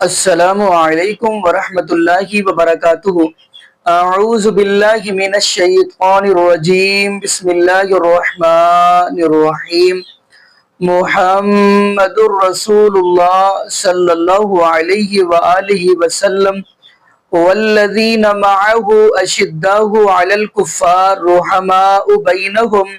السلام علیکم ورحمۃ اللہ وبرکاتہ۔ اعوذ باللہ من الشیطان الرجیم، بسم اللہ الرحمن الرحیم۔ محمد الرسول اللہ صلی اللہ علیہ وآلہ وسلم والذین معه اشداء علی الکفار رحماء بینہم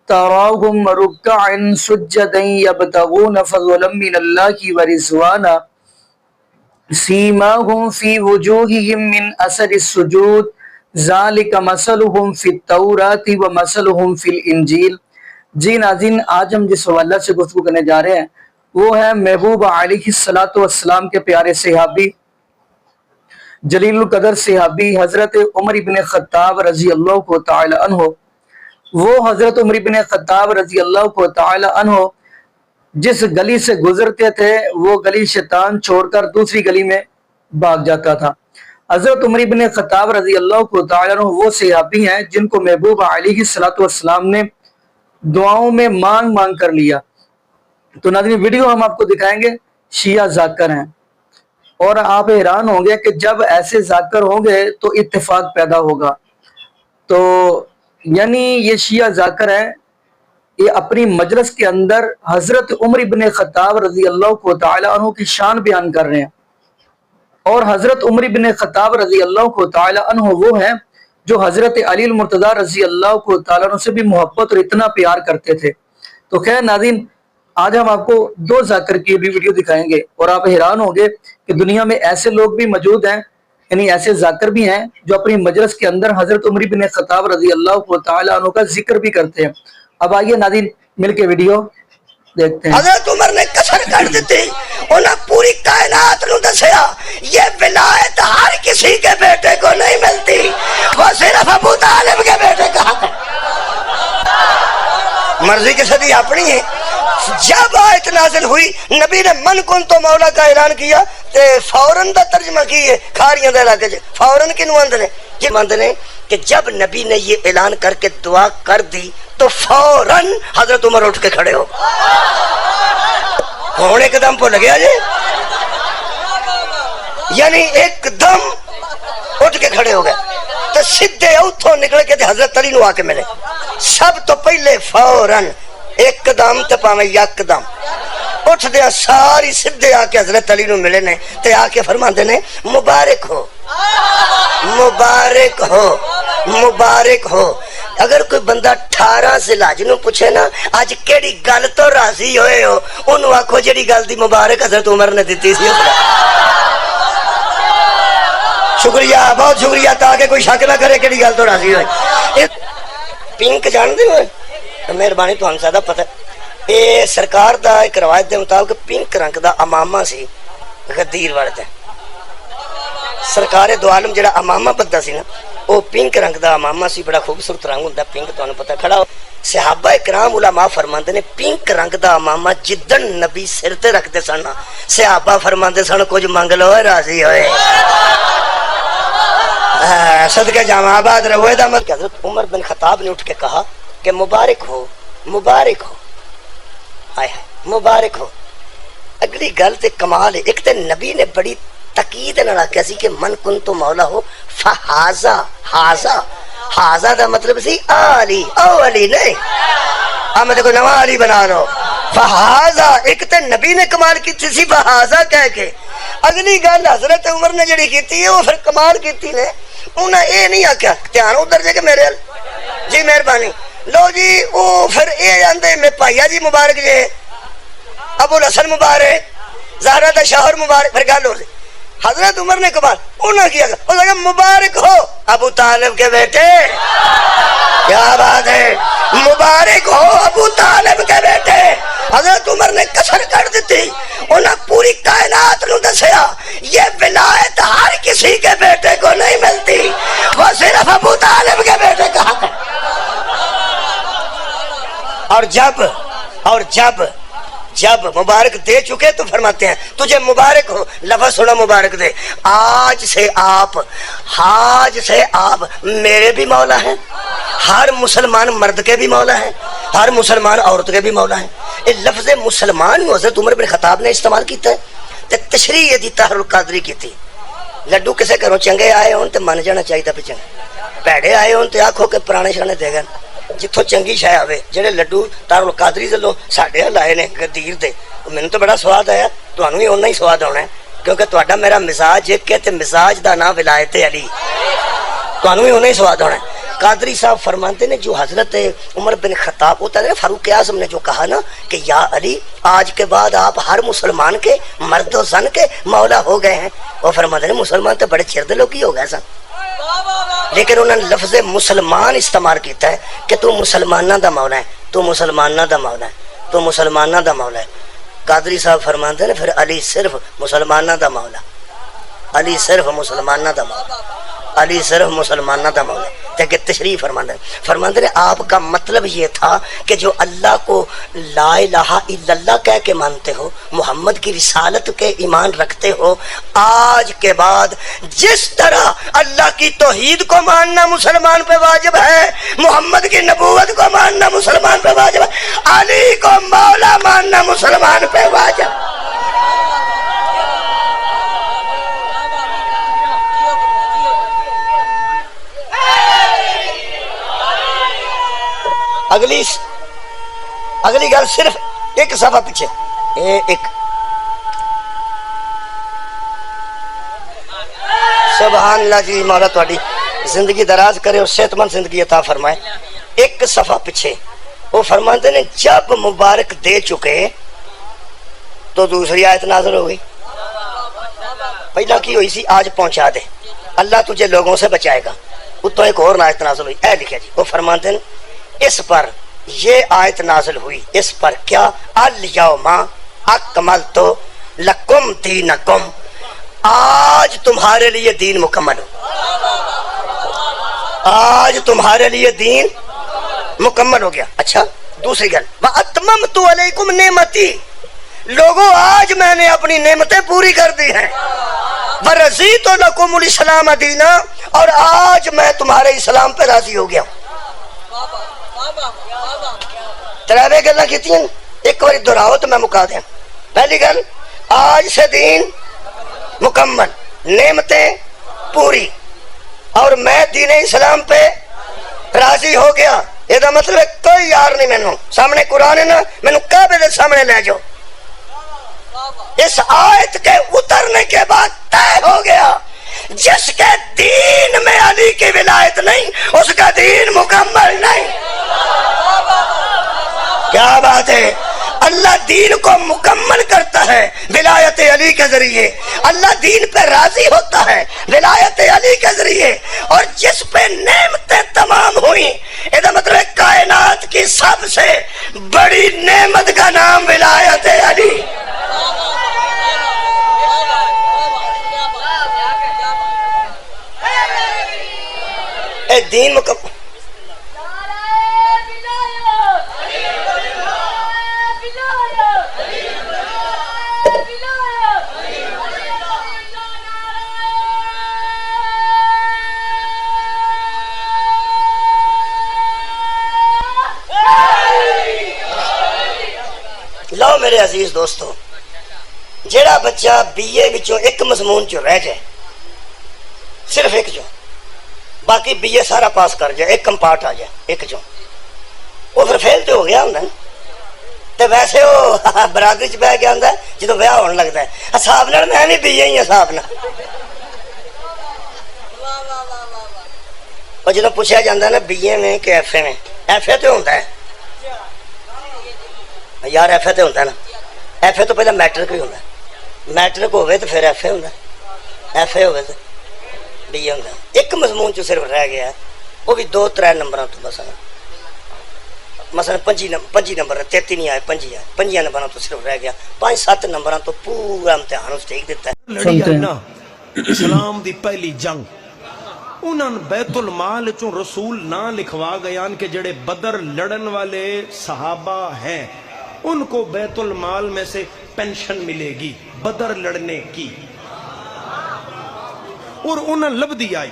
تراہم رکعا سجدا یبتغون فضلا من اللہ ورضوانا سیماہم فی وجوہہم من اثر السجود ذالک مثلہم فی التوراۃ ومثلہم فی الانجیل۔ جی ناظرین، آج ہم جس حوالہ سے گفتگو کرنے جا رہے ہیں وہ ہے محبوب علیہ السلام کے پیارے صحابی، جلیل القدر صحابی حضرت عمر بن خطاب رضی اللہ تعالی عنہ۔ وہ حضرت عمر بن خطاب رضی اللہ تعالی عنہ جس گلی سے گزرتے تھے وہ گلی شیطان چھوڑ کر دوسری گلی میں بھاگ جاتا تھا۔ حضرت عمر بن خطاب رضی اللہ تعالی عنہ وہ صحابی ہیں جن کو محبوب علیہ السلام نے دعاؤں میں مانگ مانگ کر لیا۔ تو ناظرین، ویڈیو ہم آپ کو دکھائیں گے، شیعہ ذاکر ہیں، اور آپ حیران ہوں گے کہ جب ایسے ذاکر ہوں گے تو اتفاق پیدا ہوگا۔ تو یعنی یہ شیعہ ذاکر ہیں، یہ اپنی مجلس کے اندر حضرت عمر بن خطاب رضی اللہ تعالی عنہ کی شان بیان کر رہے ہیں، اور حضرت عمر بن خطاب رضی اللہ تعالی عنہ وہ ہیں جو حضرت علی المرتضیٰ رضی اللہ تعالی عنہ سے بھی محبت اور اتنا پیار کرتے تھے۔ تو خیر ناظرین، آج ہم آپ کو دو ذاکر کی بھی ویڈیو دکھائیں گے، اور آپ حیران ہوں گے کہ دنیا میں ایسے لوگ بھی موجود ہیں، یعنی ایسے ذاکر بھی ہیں جو اپنی مجلس کے اندر حضرت عمر بن خطاب رضی اللہ تعالی عنہ کا ذکر بھی کرتے ہیں۔ اب آئیے ناظرین مل کے ویڈیو دیکھتے ہیں۔ حضرت عمر نے کسر کر دیتی، انہیں پوری کائنات نو دسیا یہ ولایت ہر کسی کے بیٹے کو نہیں ملتی، وہ صرف ابو طالب کے بیٹے کا حق ہے۔ مرضی کی صدی اپنی ہے۔ جب آیت نازل ہوئی نبی نے من کن تو مولا کا اعلان کیا تے فوراً دا ترجمہ کیے کھاریاں دے علاقے فوراً کنو اندنے یہ مندنے کہ جب نبی نے یہ اعلان کر کے دعا کر دی تو فوراً حضرت عمر اٹھ کے کھڑے ہو کون ایک دم پہ لگیا جی، یعنی ایک دم اٹھ کے کھڑے ہو گئے تو سدھے اتھوں نکل کے حضرت علی نو آ کے ملے۔ سب تو پہلے فوراً ایک قدم تے پاویں یک قدم اٹھ دیا ساری سدھے آ کے حضرت علی نو ملے نے تے آ کے فرماندے نے مبارک ہو مبارک ہو مبارک ہو۔ اگر کوئی بندہ 18 سے لاج نو پوچھے نا آج کیڑی گل تو راضی ہوئے ہو، انہوں آکھو جڑی گل دی مبارک حضرت عمر نے دیتی سی۔ شکریہ، بہت شکریہ، تاکہ کوئی شک نہ کرے کیڑی گل تو راضی ہوئے۔ پنک جان دے ہوئے مہربانی تو ہم زیادہ پتہ ہے، اے سرکار دا ایک روایت دے مطابق پنک رنگ دا امامہ سی غدیر ورد ہے۔ سرکار دو عالم جڑا امامہ بدہ سی نا وہ پنک رنگ دا امامہ سی، بڑا خوبصورت رنگ ہوندا پنک، تو انہوں پتہ کھڑا ہو۔ صحابہ اکرام علماء فرماندے نے پنک رنگ دا امامہ جدن نبی سر تے رکھ دے سن صحابہ فرماندے سن کچھ منگ لو راضی ہوئے۔ صدقے جامع آباد رہے دا مت۔ حضرت عمر بن خطاب نے اٹھ کے کہا کہ مبارک ہو مبارک ہو، ہائے ہائے مبارک ہو۔ اگلی گل تے کمال ہے، ایک تے نبی نے بڑی تقید نہ رکھا سی کہ من کن تو مولا ہو فہازا ہازا ہازا دا مطلب سی علی او علی نہیں میں دیکھو نواں علی بنا لو فہازا، ایک تے نبی نے کمال کی سی فہازا کہہ کے۔ اگلی گل حضرت عمر نے جڑی کیتی ہے وہ پھر کمال کیتی نے، انہیں اے نہیں آکھیا دھیان ادھر جے کہ میرے جی مہربانی لو جی وہ پھر اے جاندے میں پائیا جی مبارک جے ابو الحسن مبارک زہرا دا شوہر مبارک، پھر گل ہو سی حضرت عمر نے کمال انہوں کیا وہ لگا مبارک ہو ابو طالب کے بیٹے، کیا بات ہے، مبارک ہو ابو طالب کے بیٹے۔ حضرت عمر نے کسر کر دیتی، انہیں پوری کائنات نو دسیا یہ ولایت ہر کسی کے بیٹے کو نہیں ملتی، وہ صرف ابو طالب کے بیٹے کا حق ہے۔ اور جب مبارک دے چکے تو فرماتے ہیں تجھے مبارک ہو، لفظ سنا مبارک دے، آج سے آپ میرے بھی مولا ہیں، ہر مسلمان مرد کے بھی مولا ہیں، ہر مسلمان عورت کے بھی مولا ہیں۔ یہ لفظ مسلمان حضرت عمر بن خطاب نے استعمال کیتا ہے تے تشریح دی طاہر القادری کی تھی. لڈو کسے گھروں چنگے آئے ہون تے من جانا چاہیے پہ چنگے، پیڑے آئے ہون تے آکھو کہ پرانے شانے دے گئے. جتھوں چنگی شے آوے، جڑے لڈو طاہر القادری دلوں ساڈے لائے نے گدیر دے، مینوں تو بڑا سواد آیا، تانوں بھی اوننا ہی سواد آنا ہے کیونکہ تہاڈا میرا مزاج ایک ہے تے مزاج دا نام ولایت علی، تانوں بھی اوننا ہی سواد آنا ہے. قادری صاحب فرماتے ہیں جو حضرت عمر بن خطاب ہوتا ہے فاروق اعظم نے جو کہا نا کہ یا علی آج کے بعد آپ ہر مسلمان کے مرد و زن کے مولا ہو گئے ہیں، وہ فرماتے ہیں مسلمان تو بڑے چرد لوگ ہی ہو گئے سن، لیکن انہوں نے لفظ مسلمان استعمال کیتا ہے کہ تو مسلمانہ دا مولا ہے، تو مسلمانہ دا مولا ہے، تو مسلمانہ دا مولا ہے. قادری صاحب فرماتے ہیں پھر علی صرف مسلمانہ دا مولا، علی صرف مسلمانہ دا مولا، علی صرف مسلمانہ دا مولا. کہ تشریح فرماتے ہیں آپ کا مطلب یہ تھا کہ جو اللہ کو لا الہ الا اللہ کہہ کے مانتے ہو، محمد کی رسالت کے ایمان رکھتے ہو، آج کے بعد جس طرح اللہ کی توحید کو ماننا مسلمان پہ واجب ہے، محمد کی نبوت کو ماننا مسلمان پہ واجب ہے، علی کو مولا ماننا مسلمان پہ واجب. اگلی گل صرف ایک صفحہ پیچھے، ایک سبحان اللہ جی، مولا تہاڈی زندگی دراز کرے اور صحت مند زندگی عطا فرمائے. ایک صفحہ پیچھے وہ فرماتے ہیں جب مبارک دے چکے تو دوسری آیت نازل ہو گئی. پہلا کی ہوئی سی آج پہنچا دے، اللہ تجھے لوگوں سے بچائے گا، اتوں ایک اور آیت نازل ہوئی. اے لکھا جی، وہ فرماتے ہیں اس پر یہ آیت نازل ہوئی، اس پر کیا الیوم اکملت لکم دینکم، آج تمہارے لیے دین مکمل ہو، آج تمہارے لیے دین مکمل ہو گیا. اچھا دوسری گل واتممت علیکم نعمتی، لوگوں آج میں نے اپنی نعمتیں پوری کر دی ہیں، ورضیت لکم الاسلام دینا، اور آج میں تمہارے اسلام پہ راضی ہو گیا ہوں. تراوے گلاں کیتی ہیں، ایک بار دہراؤ تو میں مکا دیا. پہلی گل آج سے دین مکمل، نعمتیں پوری، اور میں دین اسلام پہ راضی ہو گیا. یہ مطلب ہے کوئی یار نہیں مینوں، سامنے قرآن ہے نا، مینوں کعبے دے سامنے لے جاؤ. اس آیت کے اترنے کے بعد طے ہو گیا جس کے دین میں علی کی ولایت نہیں اس کا دین مکمل نہیں. کیا بات ہے، اللہ دین کو مکمل کرتا ہے ولایت علی کے ذریعے، اللہ دین پہ راضی ہوتا ہے ولایت علی کے ذریعے، اور جس پہ نعمتیں تمام ہوئیں، یہ مطلب ہے کائنات کی سب سے بڑی نعمت کا نام ولایت علی. اے دین مکمل. لو میرے عزیز دوستو، جیڑا بچہ بی اے وچوں ایک مضمون چ رہ جائے، صرف ایک جو، باقی بی اے سارا پاس کر جائے، ایک کمپارٹ آ جائے ایک جو، وہ پھر فیل تو ہو گیا ہوں. تو ویسے وہ برادری چ بہ گیا ہوں جدو ویاہ ہونے لگتا ہے، حساب نال میں بھی بی اے ہی حساب نال. اور جدو پوچھا جاتا ہے نا بی اے میں کہ ایف اے میں، ایف اے تو ہوتا ہے یار، ایف اے تو ہوتا ہے نا، ایف اے تو پہلے میٹرک بھی ہوتا ہے، میٹرک ہوئے تو پھر ایف اے ہوتا ہے، ایف اے ہوئے تو بی اے ہوتا ہے. ایک مضمون چ صرف رہ گیا ہے، وہ بھی 2-3 نمبروں تو مثلا 25 نمبر 33 نہیں آئے، 5 نمبروں تو صرف رہ گیا، 5-7 نمبروں تو پورا امتحان اس ٹھیک دیتا ہے. لڑی نا اسلام دی پہلی جنگ، انہاں بیت المال چوں رسول نہ لکھوا گیان کہ جڑے بدر لڑن والے صحابہ ہیں ان کو بیت المال میں سے پینشن ملے گی بدر لڑنے کی. اور انہاں لب دی آئی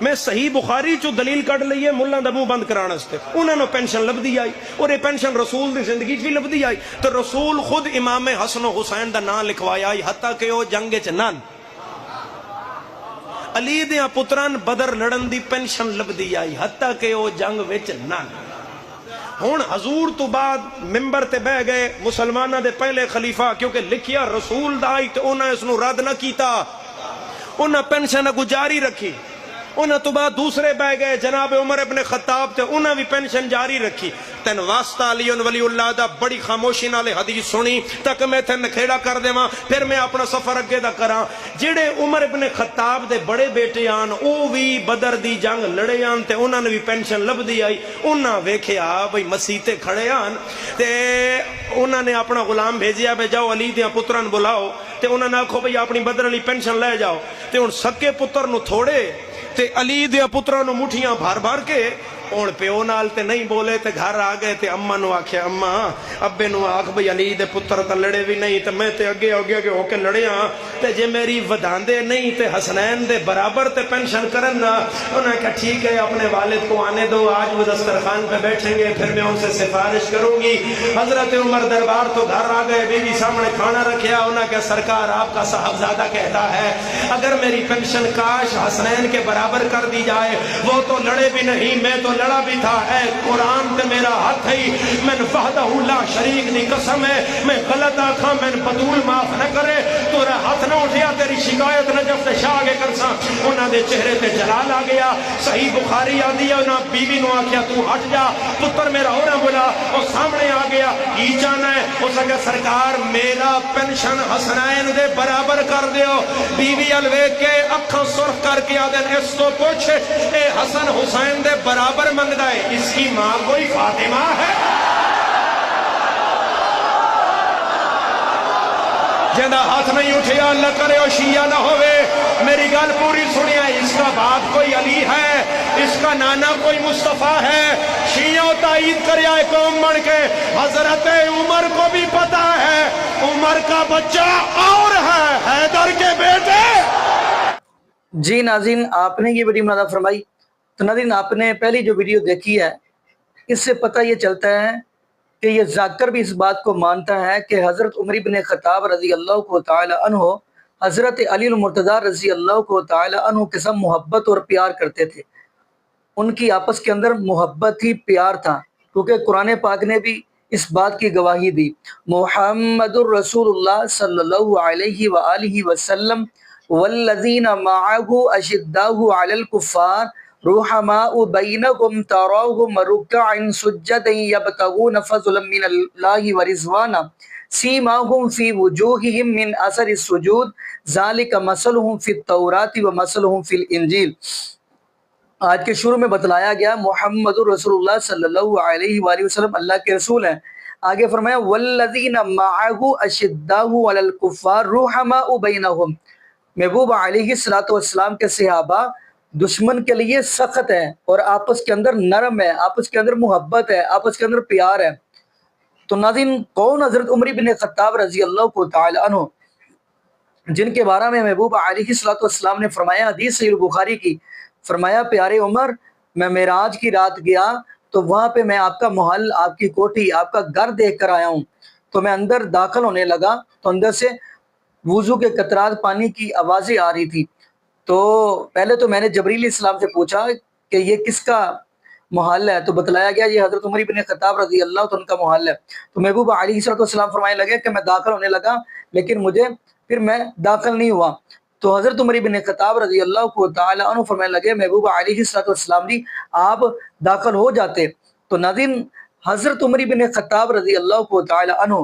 میں صحیح بخاری چو دلیل کٹ لئیے ملہ دا منہ بند کرانا ستے انہوں نے پینشن لبدی آئی اور یہ پینشن رسول دی زندگی بھی لبدی آئی تو رسول خود امام حسن و حسین دا نام لکھوایا آئی حتیٰ کہ وہ جنگ چنان علی دیاں پتران بدر لڑن دی پینشن لبدی آئی حتیٰ کہ وہ جنگ وچ نان ہون حضور تو بعد ممبر تے بہ گئے مسلمانہ دے پہلے خلیفہ کیونکہ لکھیا رسول دا آئی تو انہاں اس نو رد نہ کیتا انہاں پینشن اگو جاری رکھی انہاں تو بعد دوسرے بہ گئے جناب عمر ابن خطاب تے انہاں بھی پینشن جاری رکھی تین واسطہ علی ولی اللہ دا بڑی خاموشی نالے حدیث سنی تک میں تین نکھیڑا کر دے ماں پھر میں اپنا سفر اگے دا کراں جڑے عمر ابن خطاب دے بڑے بیٹے آن او بھی بدر دی جنگ لڑے آن تے انہاں نے بھی پینشن لب دی آئی انہاں ویکھیا بھئی مسیتے کھڑے آن تے انہاں نے اپنا غلام بھیجیا بے جاؤ علی دیاں پتران بلاؤ تے انہاں نے آکھو بھئی اپنی بدر علی پینشن لے جاؤ تے ان سکے پتر نو تھوڑے تے علی دیا پترانو مٹھیاں بھار بھار کے اور پیو نال تے نہیں بولے تے گھر آ گئے تے اماں نو آکھیا اماں ابے نو آکھ بھئی علی دے پتر تے لڑے بھی نہیں تے میں تے اگے ہو کے لڑے ہاں تے جے میری وداندے نہیں تے حسنین دے برابر تے پینشن کرن نا انہوں نے کہا ٹھیک ہے اپنے والد کو آنے دو آج وہ دسترخوان پہ بیٹھیں گے پھر میں ان سے سفارش کروں گی حضرت عمر دربار تو گھر آ گئے بیوی سامنے کھانا رکھیا انہوں نے کہا سرکار آپ کا صاحبزادہ کہتا ہے اگر میری پینشن کاش حسنین کے برابر کر دی جائے وہ تو لڑے بھی نہیں میں تو لڑا بھی تھا اے قرآن تے میرا ہاتھ ہے میں وحدہ لا شریک دی قسم ہے میں غلط آکھاں میں بطول معاف نہ کرے تو رہا ہاتھ نہ اٹھیا تیری شکایت نجف تے شاہ آگے کرساں انہاں دے چہرے تے جلال آ گیا صحیح بخاری آ دیا انہاں بیوی نو آکھیا تو ہٹ جا پتر میرا ہو نہ بولا اور سامنے آ گیا کی چاہنا ہے ہو سکے سرکار میرا پینشن حسنین دے برابر کر دیو بیوی الویک کے اکھاں سرخ کر کے آدن اس کو پوچھ اے حسن حسین دے برابر منگدہ ہے اس کی ماں کوئی فاطمہ ہے جندہ ہاتھ نہیں اٹھیا اللہ کرے اور شیعہ نہ ہوئے میری گال پوری سنیا اس کا باپ کوئی علی ہے اس کا نانا کوئی مصطفیٰ ہے شیعہ تائید کریا ایک قوم بڑھ کے حضرت عمر کو بھی پتا ہے عمر کا بچہ اور ہے حیدر کے بیٹے جی ناظرین آپ نے یہ ویڈیو مناظر فرمائی تو ناظرین آپ نے پہلی جو ویڈیو دیکھی ہے اس سے پتہ یہ چلتا ہے کہ یہ ذاکر بھی اس بات کو مانتا ہے کہ حضرت عمر بن خطاب رضی اللہ کو تعالی عنہ حضرت علی المرتضی رضی اللہ کو تعالی عنہ کے ساتھ محبت اور پیار کرتے تھے ان کی آپس کے اندر محبت ہی پیار تھا کیونکہ قرآن پاک نے بھی اس بات کی گواہی دی محمد الرسول اللہ صلی اللہ علیہ وآلہ وسلم والذین معه اشداء علی الکفار رحماء بینکم تراہم رکعا سجدا یبتغون فضلا من اللہ ورضوانا سیماہم فی وجوہہم من اثر السجود ذالک مثلہم فی التوراۃ ومثلہم فی الانجیل آج کے شروع میں بتلایا گیا محمد رسول اللہ صلی اللہ علیہ وآلہ وسلم اللہ کے رسول ہیں آگے فرمایا والذین معه اشداء علی الکفار رحماء بینہم محبوب علیہ السلام کے صحابہ دشمن کے لیے سخت ہے اور آپس کے اندر نرم ہے آپس کے اندر محبت ہے آپس کے اندر پیار ہے تو ناظرین کون حضرت عمر بن خطاب رضی اللہ کو تعالی عنہ جن کے بارے میں محبوب علیہ السلام نے فرمایا حدیث صحیح بخاری کی فرمایا پیارے عمر میں معراج کی رات گیا تو وہاں پہ میں آپ کا محل آپ کی کوٹھی آپ کا گھر دیکھ کر آیا ہوں تو میں اندر داخل ہونے لگا تو اندر سے وضو کے قطرات پانی کی آوازیں آ رہی تھی تو پہلے تو میں نے جبریل علیہ السلام سے پوچھا کہ یہ کس کا محل ہے تو بتلایا گیا یہ حضرت عمر بن خطاب رضی اللہ عنہ کا محل ہے تو محبوب علیہ السلام فرمانے لگے کہ میں داخل ہونے لگا لیکن پھر میں داخل نہیں ہوا تو حضرت عمر بن خطاب رضی اللہ کو تعالی عنہ فرمانے لگے محبوب علیہ السلام جی آپ داخل ہو جاتے تو ناظرین حضرت عمر بن خطاب رضی اللہ کو تعالی عنہ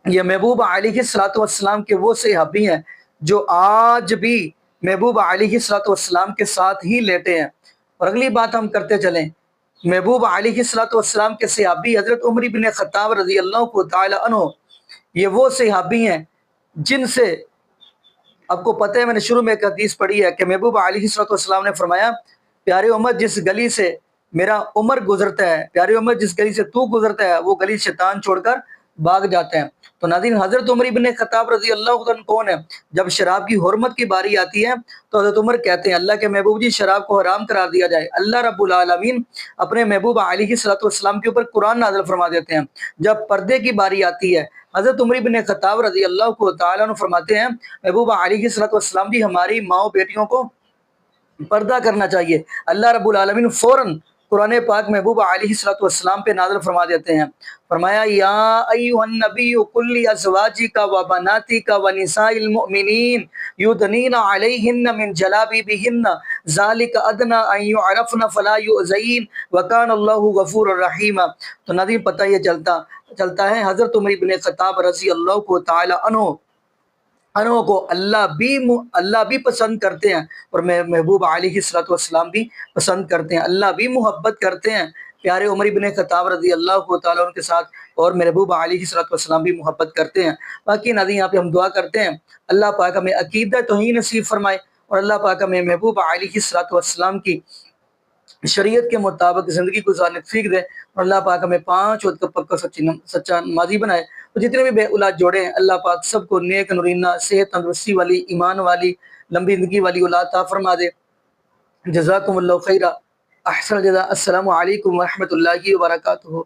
یہ محبوب علیہ السلام کے وہ صحابی ہیں جو آج بھی محبوب علیہ السلام کے ساتھ ہی لیٹے ہیں اور اگلی بات ہم کرتے چلیں محبوب علیہ السلام کے صحابی حضرت عمر بن خطاب رضی اللہ کو تعالی عنہ یہ وہ صحابی ہیں جن سے آپ کو پتہ ہے میں نے شروع میں ایک حدیث پڑھی ہے کہ محبوب علیہ السلام نے فرمایا پیارے عمر جس گلی سے میرا عمر گزرتا ہے پیارے عمر جس گلی سے تو گزرتا ہے وہ گلی شیطان چھوڑ کر بھاگ جاتے ہیں۔ تو ناظرین حضرت عمر ابن خطاب رضی اللہ عنہ کون ہے؟ جب شراب کی حرمت کی باری آتی ہے تو حضرت عمر کہتے ہیں اللہ کے محبوب جی شراب کو حرام قرار دیا جائے۔ اللہ رب العالمین اپنے محبوب علیہ السلام کے اوپر قرآن نازل فرما دیتے ہیں۔ جب پردے کی باری آتی ہے حضرت عمر بن خطاب رضی اللہ تعالیٰ عنہ فرماتے ہیں محبوب علیہ السلام بھی ہماری ماؤں بیٹیوں کو پردہ کرنا چاہیے۔ اللہ رب العالمین فوراً قرآن پاک محبوب علیہ السلام پہ نازل فرما دیتے ہیں۔ فرمایا یا ایھا النبی قل لازواجک و بناتک و نساء المؤمنین یدنین علیہن من جلابیبہن ذالک ادنی ان یعرفن فلا یؤذین وکان اللہ غفور الرحیم۔ تو ناظرین پتہ یہ چلتا ہے حضرت عمر بن خطاب رضی اللہ تعالی عنہ کو اللہ بھی پسند کرتے ہیں اور محبوب علیہ السلام بھی پسند کرتے ہیں، اللہ بھی محبت کرتے ہیں پیارے عمر بن خطاب رضی اللہ تعالیٰ عنہ کے ساتھ، اور محبوب علیہ السلام بھی محبت کرتے ہیں۔ باقی ناظرین یہاں پہ ہم دعا کرتے ہیں اللہ پاک ہمیں عقیدہ توحید نصیب فرمائے اور اللہ پاک ہمیں محبوب علیہ السلام کی شریعت کے مطابق زندگی گزارنے توفیق دے، اور اللہ پاک ہمیں 5 وقت کا پکا سچا نمازی بنائے، اور جتنے بھی بے اولاد جوڑے ہیں اللہ پاک سب کو نیک نورینہ صحت تندرستی والی ایمان والی لمبی زندگی والی اولاد عطا فرما دے۔ جزاکم اللہ خیرہ، احسن الجزاء، السلام علیکم ورحمۃ اللہ وبرکاتہ۔